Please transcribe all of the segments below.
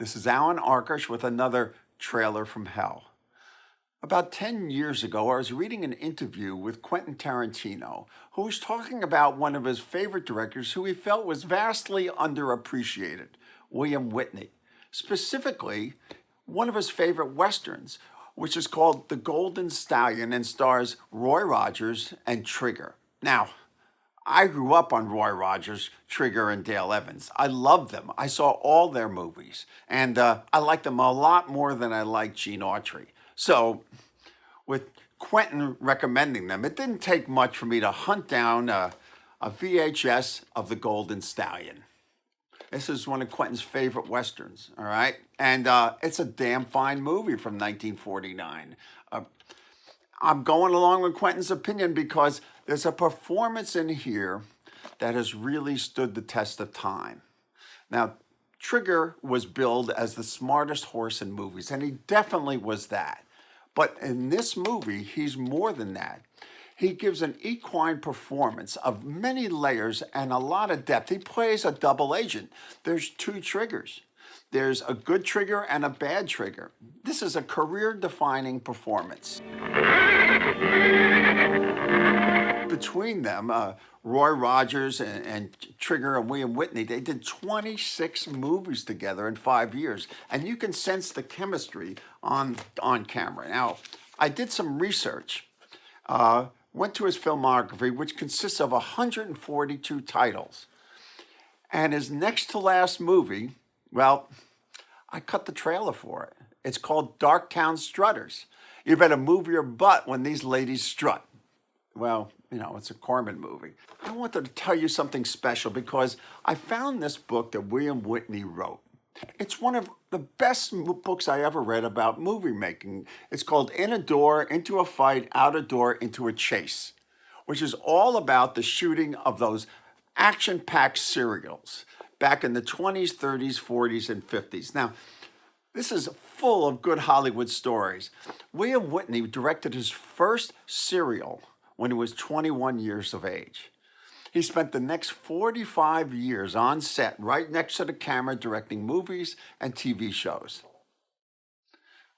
This is Allan Arkush with another trailer from hell. About 10 years ago, I was reading an interview with Quentin Tarantino, who was talking about one of his favorite directors who he felt was vastly underappreciated, William Witney. Specifically, one of his favorite westerns, which is called The Golden Stallion and stars Roy Rogers and Trigger. Now, I grew up on Roy Rogers, Trigger, and Dale Evans. I loved them. I saw all their movies, and I liked them a lot more than I liked Gene Autry. So, with Quentin recommending them, it didn't take much for me to hunt down a VHS of The Golden Stallion. This is one of Quentin's favorite westerns, all right? And it's a damn fine movie from 1949. I'm going along with Quentin's opinion because there's a performance in here that has really stood the test of time. Now, Trigger was billed as the smartest horse in movies, and he definitely was that. But in this movie, he's more than that. He gives an equine performance of many layers and a lot of depth. He plays a double agent. There's two Triggers. There's a good Trigger and a bad Trigger. This is a career-defining performance. Between them, Roy Rogers and Trigger and William Witney, they did 26 movies together in 5 years. And you can sense the chemistry on camera. Now, I did some research. Went to his filmography, which consists of 142 titles. And his next to last movie, well, I cut the trailer for it. It's called Darktown Strutters. You better move your butt when these ladies strut. Well, you know, it's a Corman movie. I wanted to tell you something special because I found this book that William Witney wrote. It's one of the best books I ever read about movie making. It's called In a Door, Into a Fight, Out a Door, Into a Chase, which is all about the shooting of those action-packed serials back in the 20s, 30s, 40s, and 50s. Now, this is full of good Hollywood stories. William Witney directed his first serial when he was 21 years of age. He spent the next 45 years on set right next to the camera directing movies and TV shows.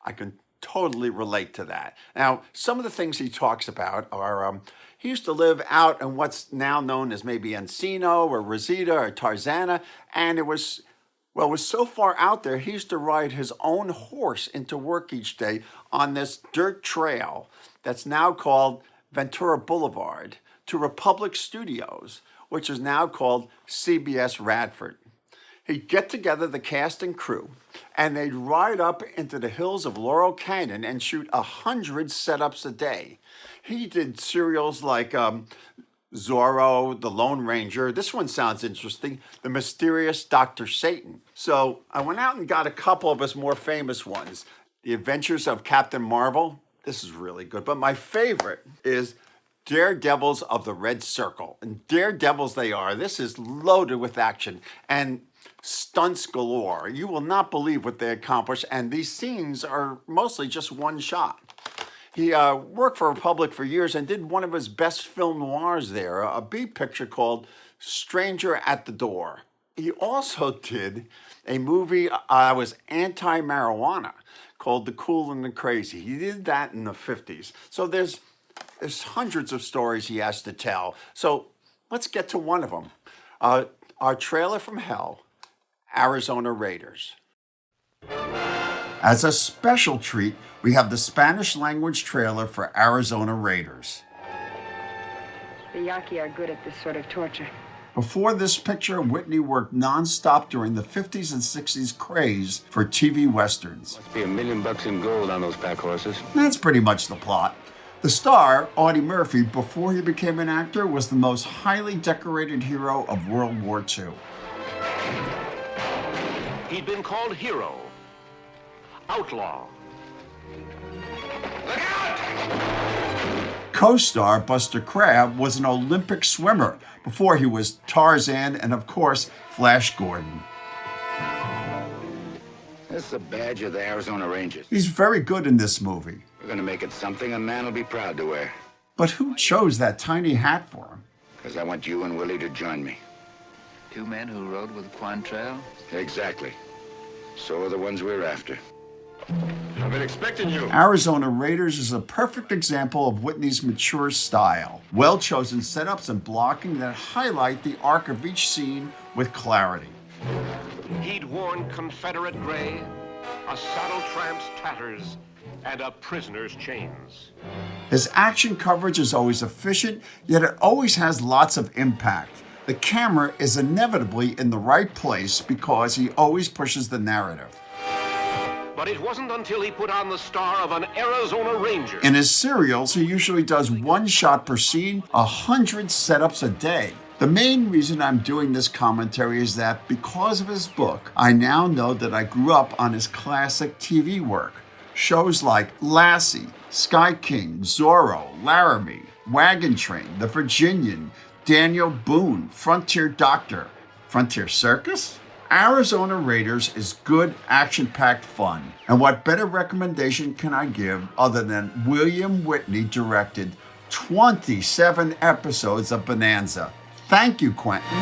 I can totally relate to that. Now, some of the things he talks about are he used to live out in what's now known as maybe Encino or Reseda or Tarzana, and it was so far out there, he used to ride his own horse into work each day on this dirt trail that's now called Ventura Boulevard to Republic Studios, which is now called CBS Radford. He'd get together the cast and crew, and they'd ride up into the hills of Laurel Canyon and shoot 100 setups a day. He did serials like Zorro, The Lone Ranger. This one sounds interesting, The Mysterious Dr. Satan. So I went out and got a couple of his more famous ones. The Adventures of Captain Marvel. This is really good, but my favorite is Daredevils of the Red Circle. And daredevils they are. This is loaded with action and stunts galore. You will not believe what they accomplish, and these scenes are mostly just one shot. He worked for Republic for years and did one of his best film noirs there, a B picture called Stranger at the Door. He also did a movie that was anti-marijuana called The Cool and the Crazy. He did that in the 50s. So there's hundreds of stories he has to tell. So let's get to one of them. Our trailer from hell, Arizona Raiders. As a special treat, we have the Spanish language trailer for Arizona Raiders. The Yaqui are good at this sort of torture. Before this picture, Whitney worked nonstop during the 50s and 60s craze for TV westerns. Must be $1 million in gold on those pack horses. That's pretty much the plot. The star, Audie Murphy, before he became an actor, was the most highly decorated hero of World War II. He'd been called hero, outlaw. Look out! Co-star Buster Crabbe was an Olympic swimmer before he was Tarzan and, of course, Flash Gordon. This is a badge of the Arizona Rangers. He's very good in this movie. We're gonna make it something a man will be proud to wear. But who chose that tiny hat for him? Because I want you and Willie to join me. 2 men who rode with Quantrill? Exactly. So are the ones we're after. I've been expecting you. Arizona Raiders is a perfect example of Whitney's mature style. Well-chosen setups and blocking that highlight the arc of each scene with clarity. He'd worn Confederate gray, a saddle tramp's tatters, and a prisoner's chains. His action coverage is always efficient, yet it always has lots of impact. The camera is inevitably in the right place because he always pushes the narrative. But it wasn't until he put on the star of an Arizona Ranger. In his serials, he usually does one shot per scene, 100 setups a day. The main reason I'm doing this commentary is that because of his book, I now know that I grew up on his classic TV work. Shows like Lassie, Sky King, Zorro, Laramie, Wagon Train, The Virginian, Daniel Boone, Frontier Doctor, Frontier Circus? Arizona Raiders is good, action-packed fun. And what better recommendation can I give other than William Witney directed 27 episodes of Bonanza? Thank you, Quentin.